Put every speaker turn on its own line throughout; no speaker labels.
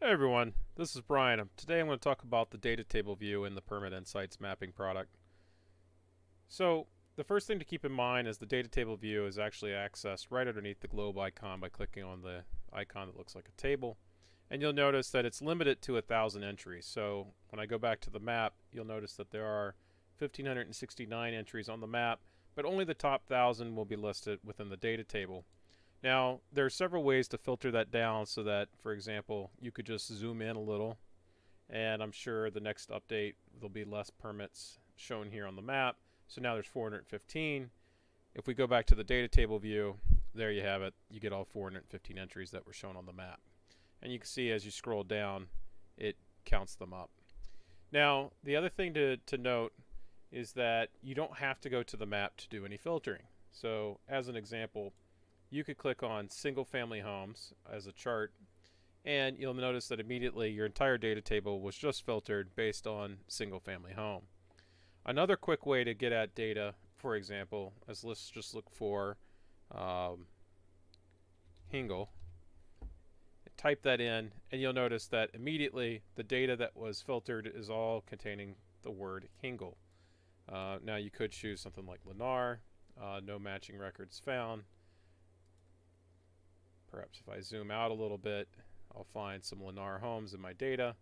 Hey everyone, this is Brian. Today I'm going to talk about the data table view in the Permit Insights mapping product. So the first thing to keep in mind is the data table view is actually accessed right underneath the globe icon by clicking on the icon that looks like a table. And you'll notice that it's limited to 1,000 entries. So when I go back to the map, you'll notice that there are 1,569 entries on the map, but only the top 1,000 will be listed within the data table. Now, there are several ways to filter that down so that, for example, you could just zoom in a little, and I'm sure the next update there'll be less permits shown here on the map. So now there's 415. If we go back to the data table view, there you have it. You get all 415 entries that were shown on the map. And you can see as you scroll down, it counts them up. Now, the other thing to note is that you don't have to go to the map to do any filtering. So as an example, you could click on single family homes as a chart, and you'll notice that immediately your entire data table was just filtered based on single family home. Another quick way to get at data, for example, is let's just look for Hingle. Type that in, and you'll notice that immediately the data that was filtered is all containing the word Hingle. Now you could choose something like Lennar, no matching records found. Perhaps if I zoom out a little bit, I'll find some Lennar homes in my data.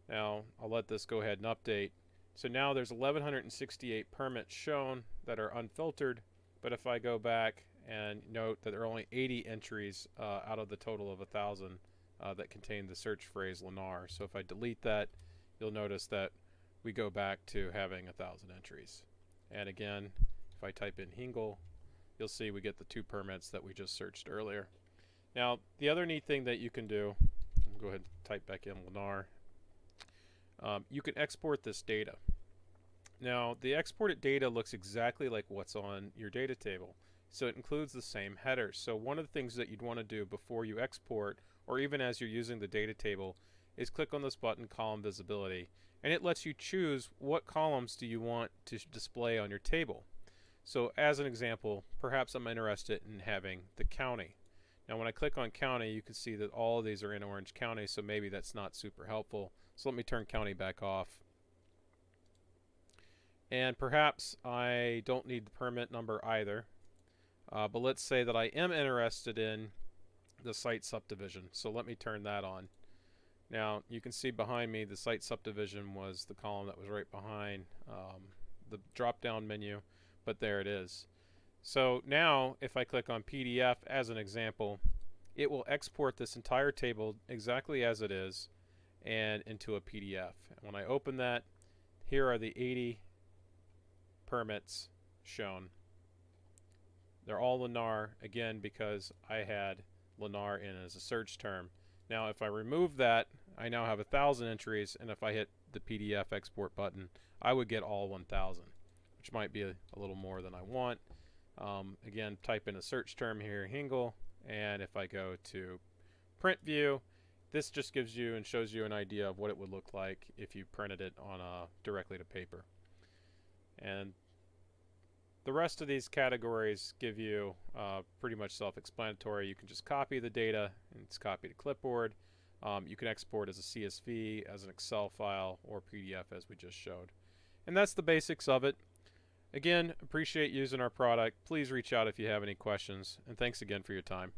Now I'll let this go ahead and update. So now there's 1,168 permits shown that are unfiltered, but if I go back and note that there are only 80 entries out of the total of 1,000 that contain the search phrase Lennar. So if I delete that, you'll notice that we go back to having 1,000 entries. And again, if I type in Hingle, you'll see we get the 2 permits that we just searched earlier. Now, the other neat thing that you can do, I'll go ahead and type back in Lennar, you can export this data. Now, the exported data looks exactly like what's on your data table, so it includes the same headers. So one of the things that you'd want to do before you export, or even as you're using the data table, is click on this button, Column Visibility, and it lets you choose what columns do you want to display on your table. So as an example, perhaps I'm interested in having the county. Now when I click on county, you can see that all of these are in Orange County, so maybe that's not super helpful. So let me turn county back off. And perhaps I don't need the permit number either. But let's say that I am interested in the site subdivision. So let me turn that on. Now you can see behind me the site subdivision was the column that was right behind the drop down menu. But there it is. So now if I click on PDF as an example, it will export this entire table exactly as it is and into a PDF. And when I open that, here are the 80 permits shown. They're all Lennar, again, because I had Lennar in as a search term. Now if I remove that, I now have 1,000 entries, and if I hit the PDF export button, I would get all 1,000. Which might be a little more than I want. Again, type in a search term here, Hingle, and if I go to print view, this just gives you and shows you an idea of what it would look like if you printed it on directly to paper. And the rest of these categories give you pretty much self-explanatory. You can just copy the data, and it's copied to clipboard. You can export as a CSV, as an Excel file, or PDF as we just showed. And that's the basics of it. Again, appreciate using our product. Please reach out if you have any questions, and thanks again for your time.